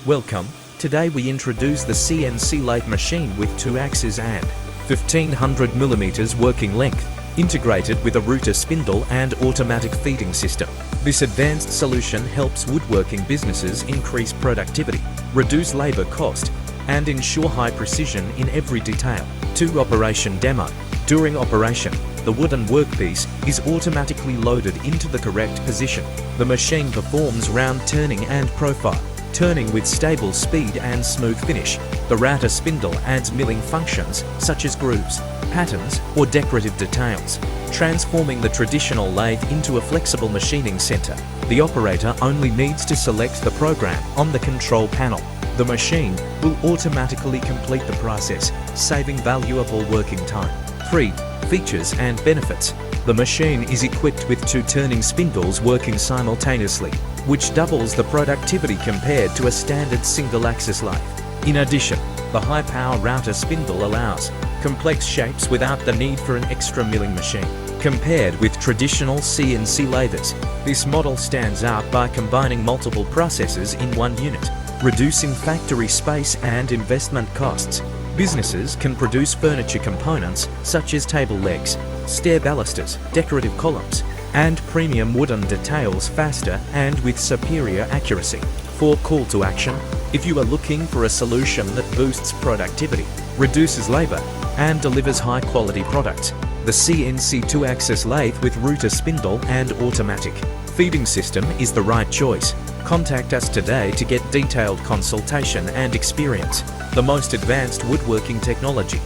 Welcome. Today we introduce the CNC Lathe machine with 2 axes and 1500mm working length, integrated with a router spindle and automatic feeding system. This advanced solution helps woodworking businesses increase productivity, reduce labor cost, and ensure high precision in every detail. 2 Operation demo. During operation, the wooden workpiece is automatically loaded into the correct position. The machine performs round turning and profile, turning with stable speed and smooth finish. The router spindle adds milling functions such as grooves, patterns, or decorative details, transforming the traditional lathe into a flexible machining center. The operator only needs to select the program on the control panel. The machine will automatically complete the process, saving valuable working time. 3 Features and benefits. The machine is equipped with 2 turning spindles working simultaneously, which doubles the productivity compared to a standard single-axis lathe. In addition, the high-power router spindle allows complex shapes without the need for an extra milling machine. Compared with traditional CNC lathes, this model stands out by combining multiple processes in one unit, reducing factory space and investment costs. Businesses can produce furniture components such as table legs, stair balusters, decorative columns, and premium wooden details faster and with superior accuracy. 4 Call to action. If you are looking for a solution that boosts productivity, reduces labor, and delivers high-quality products, the CNC 2-axis lathe with router spindle and automatic feeding system is the right choice. Contact us today to get detailed consultation and experience the most advanced woodworking technology.